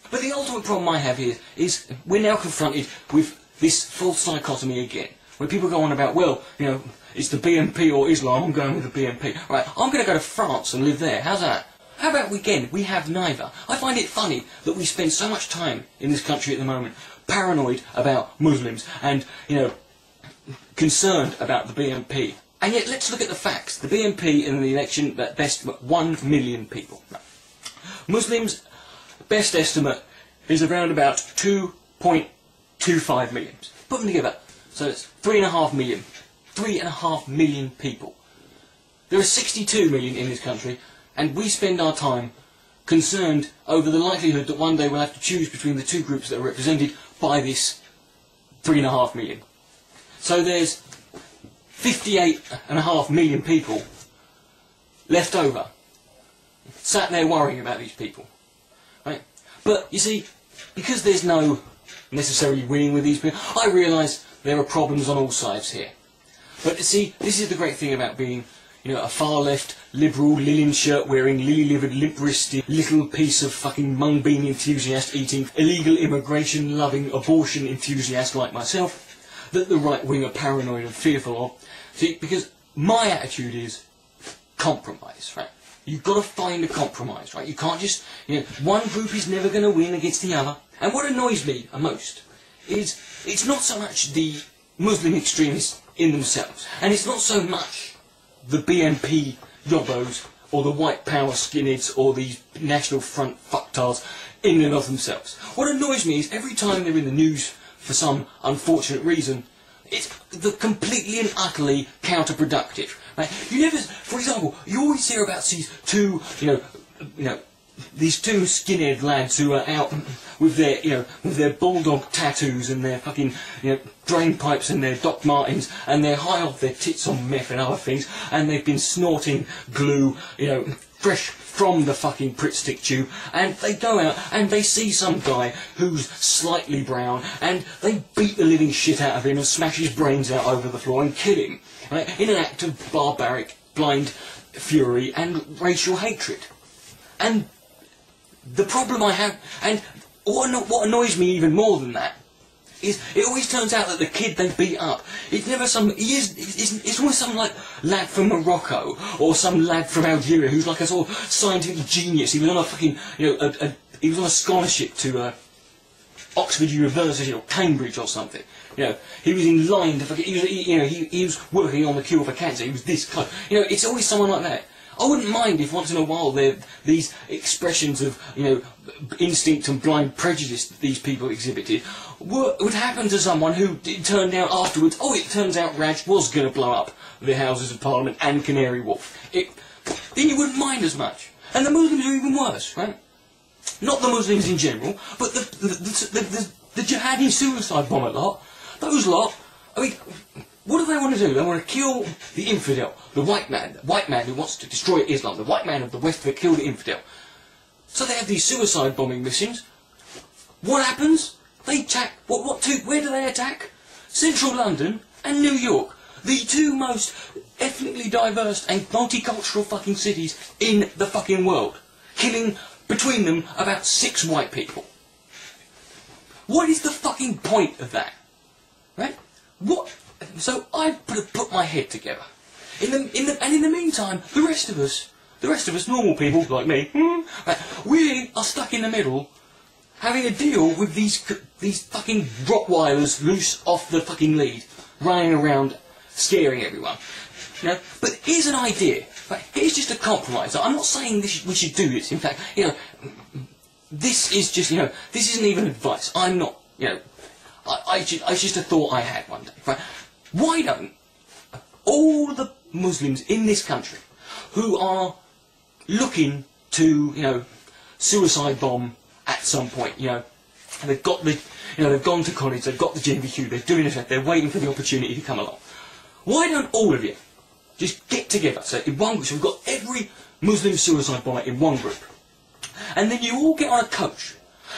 But the ultimate problem I have here is we're now confronted with this false dichotomy again, where people go on about, well, you know, it's the BNP or Islam, I'm going with the BNP. Right, I'm going to go to France and live there. How's that? How about we have neither? I find it funny that we spend so much time in this country at the moment paranoid about Muslims and, you know, concerned about the BNP. And yet, let's look at the facts. The BNP in the election, best 1 million people. No. Muslims, best estimate is around about 2.25 million. Put them together. So it's 3.5 million. 3.5 million people. There are 62 million in this country, and we spend our time concerned over the likelihood that one day we'll have to choose between the two groups that are represented by this 3.5 million. So there's 58.5 million people left over, sat there worrying about these people. Right? But, you see, because there's no necessarily winning with these people, I realise there are problems on all sides here. But, you see, this is the great thing about being, you know, a far-left, liberal, linen shirt-wearing, lily-livered, limp-wristed, little piece of fucking mung bean enthusiast eating, illegal immigration-loving, abortion enthusiast like myself, that the right wing are paranoid and fearful of. See, because my attitude is compromise, right? You've got to find a compromise, right? You can't just, you know, one group is never going to win against the other. And what annoys me most is it's not so much the Muslim extremists in themselves, and it's not so much the BNP yobbos or the white power skinheads or these National Front fucktards in and of themselves. What annoys me is every time they're in the news for some unfortunate reason, it's completely and utterly counterproductive. Right? You never, for example, you always hear about these two, these two skinhead lads who are out with their bulldog tattoos and their fucking, drain pipes and their Doc Martens, and they're high off their tits on meth and other things, and they've been snorting glue, fresh from the fucking Pritt stick tube, and they go out and they see some guy who's slightly brown, and they beat the living shit out of him and smash his brains out over the floor and kill him, right, in an act of barbaric, blind fury and racial hatred. And the problem I have, and what annoys me even more than that, is it always turns out that the kid they beat up, it's never some, it's always some like lad from Morocco or some lad from Algeria who's like a sort of scientific genius. He was on a fucking, he was on a scholarship to Oxford University or Cambridge or something. He was in line to fucking, he was working on the cure for cancer. He was this close. It's always someone like that. I wouldn't mind if once in a while these expressions of, instinct and blind prejudice that these people exhibited would happen to someone who it turned out afterwards, oh, it turns out Raj was going to blow up the Houses of Parliament and Canary Wharf. Then you wouldn't mind as much. And the Muslims are even worse, right? Not the Muslims in general, but the jihadi suicide bomber lot, those lot, I mean, what do they want to do? They want to kill the infidel, the white man who wants to destroy Islam, the white man of the West that killed the infidel. So they have these suicide bombing missions. What happens? They attack, where do they attack? Central London and New York, the two most ethnically diverse and multicultural fucking cities in the fucking world, killing between them about 6 white people. What is the fucking point of that? Right? What? So I put my head together. In the meantime, the rest of us, normal people like me, right, we are stuck in the middle, having a deal with these fucking Rottweilers loose off the fucking lead, running around, scaring everyone. But here's an idea. Right? Here's just a compromise. I'm not saying we should do this. In fact, this is just, this isn't even advice. I'm not, it's just a thought I had one day. Right? Why don't all the Muslims in this country who are looking to, suicide bomb at some point, they've got the, they've gone to college, they've got the GMVQ, they're doing it, they're waiting for the opportunity to come along. Why don't all of you just get together? So in one group, so we've got every Muslim suicide bomber in one group, and then you all get on a coach,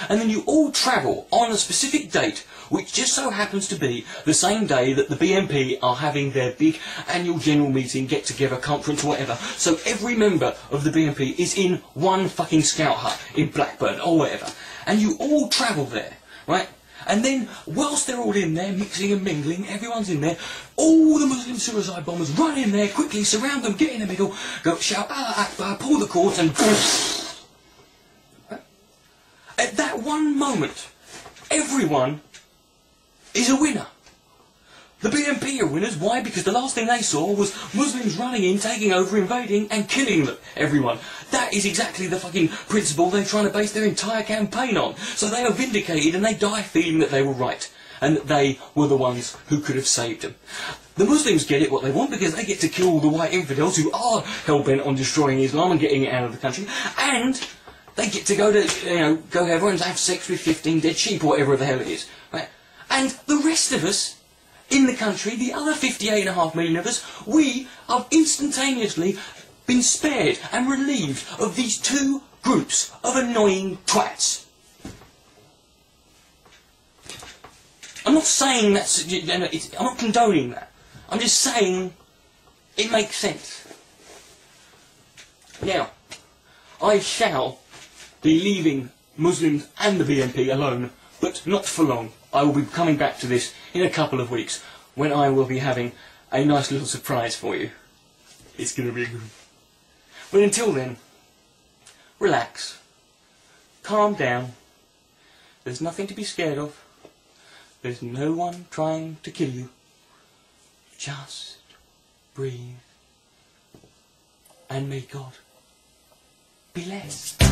and then you all travel on a specific date, which just so happens to be the same day that the BNP are having their big annual general meeting, get-together, conference, whatever. So every member of the BNP is in one fucking scout hut in Blackburn, or whatever. And you all travel there, right? And then, whilst they're all in there, mixing and mingling, everyone's in there, all the Muslim suicide bombers run in there, quickly surround them, get in the middle, go shout, Allah Akbar, pull the cord, and... At that one moment, everyone is a winner. The BNP are winners. Why? Because the last thing they saw was Muslims running in, taking over, invading, and killing everyone. That is exactly the fucking principle they're trying to base their entire campaign on. So they are vindicated and they die feeling that they were right, and that they were the ones who could have saved them. The Muslims get it what they want because they get to kill all the white infidels who are hell-bent on destroying Islam and getting it out of the country, and they get to go to, go over and have sex with 15 dead sheep or whatever the hell it is. Right? And the rest of us in the country, the other 58.5 million of us, we have instantaneously been spared and relieved of these two groups of annoying twats. I'm not saying that's... I'm not condoning that. I'm just saying it makes sense. Now, I shall be leaving Muslims and the BNP alone, but not for long. I will be coming back to this in a couple of weeks, when I will be having a nice little surprise for you. It's going to be good. But until then, relax, calm down, there's nothing to be scared of, there's no one trying to kill you, just breathe, and may God bless.